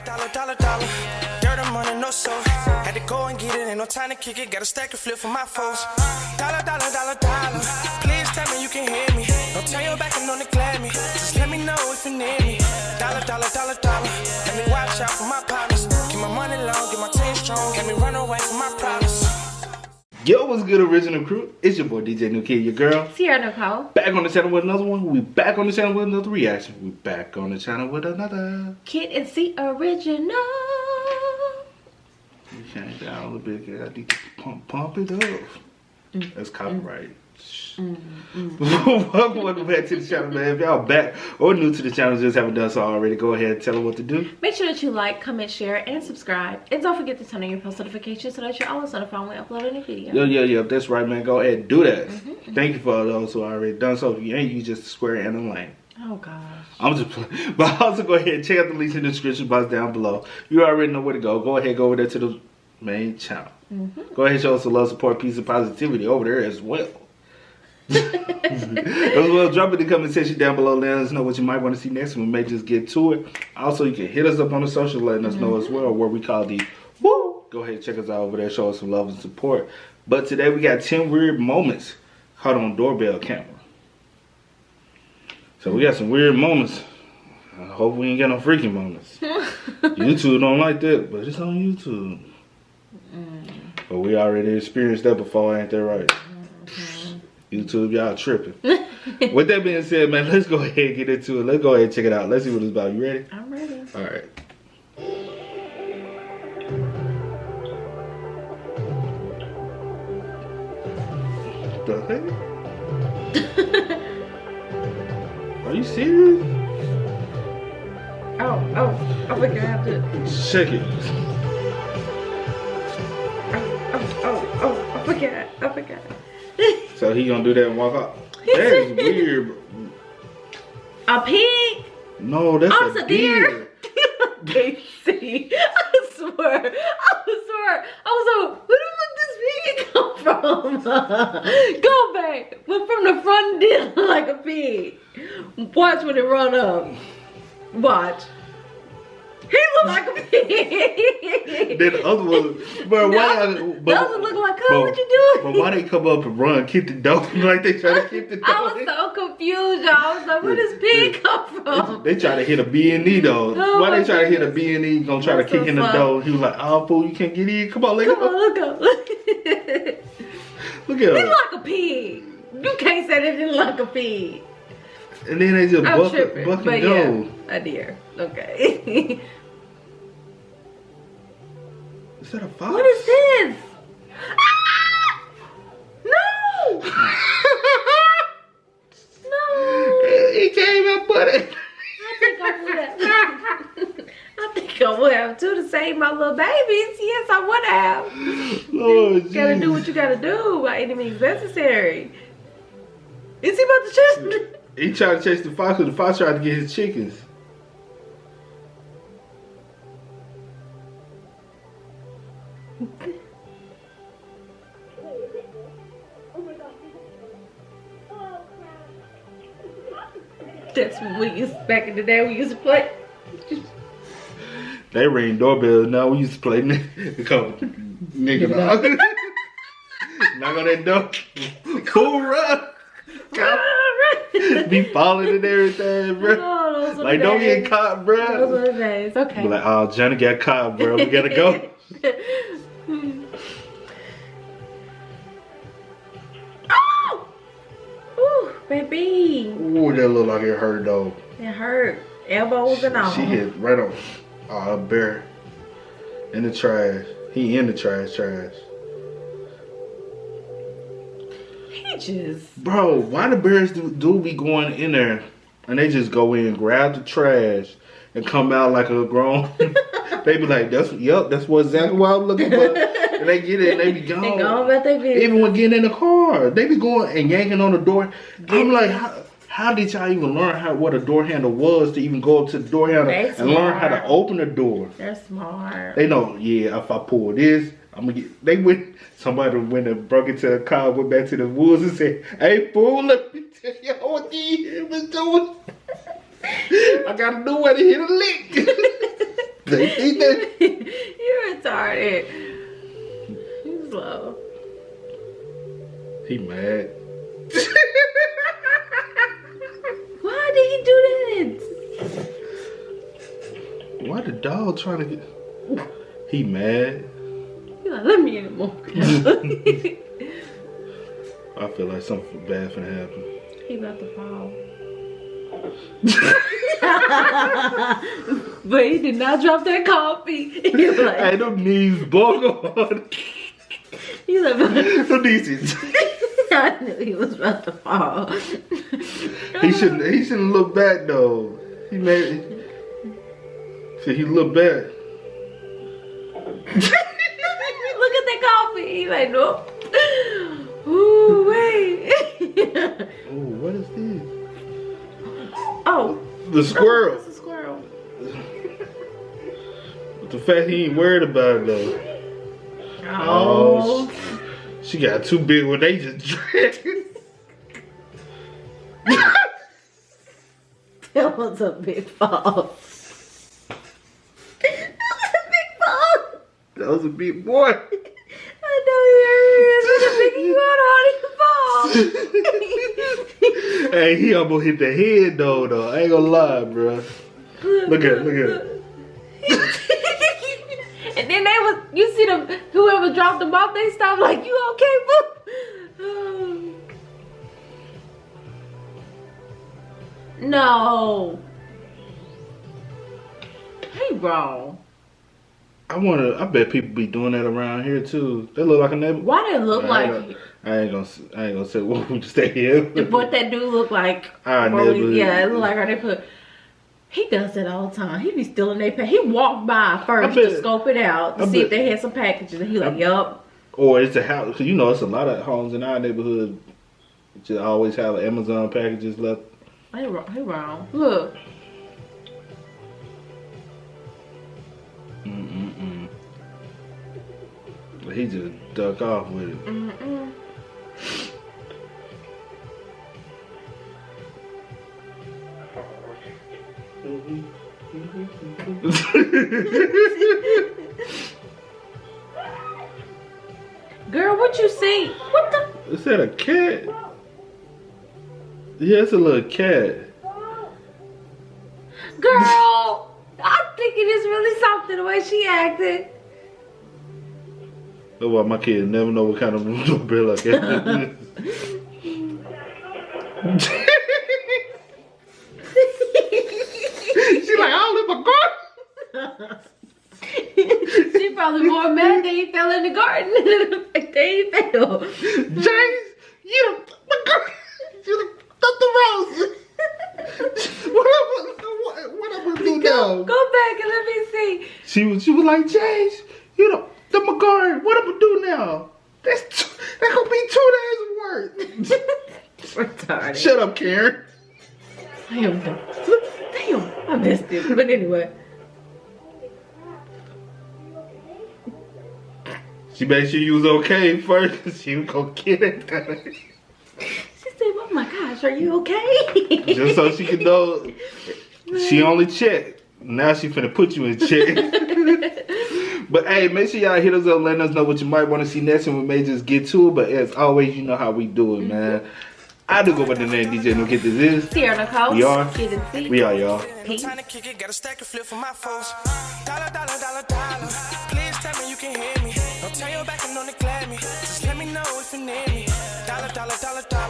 Dollar, dollar, dollar. Dirty money, no soul. Had to go and get it, ain't no time to kick it. Got a stack and flip for my foes. Dollar, dollar, dollar, dollar. Please tell me you can hear me. Don't turn your back and don't neglect me. Just let me know if you need me. Dollar, dollar, dollar, dollar. Let me watch out for my partners. Keep my money long, get my team strong. Let me run away from my problems. Yo, what's good, original crew? It's your boy DJ New Kid, your girl Sierra Nicole. back on the channel with another one. We back on the channel with another reaction. We back on the channel with another Kid and C original. We change down a little bit. I need to pump it up. That's copyright. Welcome back to the channel, man. If y'all back or new to the channel, just haven't done so already, go ahead and tell them what to do. Make sure that you like, comment, share, and subscribe. And don't forget to turn on your post notifications so that you're always notified when we upload a new video. Yeah, that's right, man. Go ahead and do that. Thank you for those who already done so. If you ain't, you just a square and a lane. Oh gosh. I'm just playing. But also go ahead and check out the links in the description box down below. You already know where to go. Go ahead, go over there to the main channel. Go ahead and show us some love, support, peace, and positivity over there as well. As well, drop it in the comment section down below. Let us know what you might want to see next. We may just get to it. Also, you can hit us up on the social, letting us know as well where we call the woo. Go ahead and check us out over there. Show us some love and support. But today we got 10 weird moments caught on doorbell camera. So we got some weird moments. I hope we ain't got no freaking moments. YouTube don't like that, but it's on YouTube. But we already experienced that before, ain't that right? YouTube, y'all tripping. With that being said, man, let's go ahead and get into it. Let's go ahead and check it out. Let's see what it's about. You ready? I'm ready. All right. The heck? Are you serious? Oh, I think I have to. Check it. I forgot. So he gonna do that and walk out? That is weird. A pig? No, that's a deer. See, I swear. I was like, where the fuck this pig come from? Go back. But from the front did look like a pig. Watch when it run up. Watch. He look like a pig. Then the other one, bro, doesn't look like her. What you doing? But why they come up and run, kick the door like they try to kick the door? I was so confused, y'all. I was like, where does pig come from? They try to hit a B&E though. Oh, why they try to hit a B&E? Gonna try to kick in the door. He was like, oh fool, you can't get in. Come on, Come on, look up. Look at him. He like a pig. You can't say they didn't like a pig. And then they just buck and but go. Yeah, a deer. Okay. Is that a fox? What is this? Ah! No! No! He came and put it. I think I would have too to save my little babies. Yes, I would have. Lord, you gotta do what you gotta do by any means necessary. Is he about to chase? He tried to chase the fox, but the fox tried to get his chickens. That's what we used back in the day. We used to play. They ring doorbells now. We used to play nigga knock. Knock on that door. Cool run. Be falling and everything, bro. Oh, like don't get caught, bro. Those were the days. Okay. Be like, oh, Johnny got caught, bro. We gotta go. Oh! Ooh, baby. Ooh, that look like it hurt though. It hurt. Elbows and all. She hit right on a bear in the trash. He in the trash. He just. Bro, why the bears do be going in there and they just go in, grab the trash, and come out like a grown? They be like, that's what exactly what I'm looking for. And they get it and they be gone. They gone about their business. Even when getting in the car, they be going and yanking on the door. I'm like, how did y'all even learn what a door handle was to even go up to the door handle and learn how to open the door? They're smart. They know, yeah, if I pull this, I'm gonna get. Somebody went and broke into the car, went back to the woods and said, hey fool, let me tell you what these was doing. I got a new way to hit a lick. They eat that. You're retarded. He's slow. He mad. Why did he do that? Why the dog trying to get? He mad. He's like, let me in the more. I feel like something bad finna happen. He about to fall. But he did not drop that coffee. He was like, Hey, them knees buckle. he's like, Them knees. I knew he was about to fall. He shouldn't look back though. He made. So he looked back. Look at that coffee. He's like, nope. Ooh, wait. Oh, what is this? Oh. The squirrel. That's a squirrel. But the fact he ain't worried about it though. Oh. She got too big when they just dragged. That was a big fall. That was a big fall. That was a big boy. I know you're big you out how Hey, he almost hit the head though. I ain't gonna lie, bro. Look at it. And then you see them, whoever dropped them off, they stopped like, you okay, boo? No. He wrong. I bet people be doing that around here too. They look like a neighbor. Why they look like? I ain't gonna say what we stay here. What that dude look like? Our neighborhood. Yeah, it look like our neighborhood. He does that all the time. He be stealing their package. He walked by first to scope it out to see if they had some packages, and he like, yup. Or it's a house, cause you know it's a lot of homes in our neighborhood. Just always have Amazon packages left. He wrong. Look. But he just duck off with it. Girl, what you see? What the? Is that a cat? Yeah, it's a little cat. Girl, I'm thinking it's really something the way she acted. That's why my kids never know what kind of doorbell I get. She like, I don't live my garden. She probably more mad that he fell in the garden than the fact that he fell. James, you my garden. You took the rose. What I'm gonna do now? Go back and let me see. She was like, James, you know, the my garden. What I'm gonna do now? That's gonna be 2 days of work. Retarded. Shut up, Karen. Damn, I missed it. But anyway. She made sure you was okay first, cause she was gonna get it. She said, oh my gosh, are you okay? Just so she could know she only checked. Now she finna put you in check. But hey, make sure y'all hit us up, letting us know what you might want to see next, and we may just get to it. But as always, you know how we do it, man. I do go by the name DJ No Get This Is. Sierra Nicole. We are. Kid and C. We are, y'all. Peace. Time to kick it, got a stack of flip for my foes. Dollar, dollar, dollar, dollar. Please tell me you can hear me. Don't turn your back and don't neglect me. Just let me know if you need me. Dollar, dollar, dollar, dollar.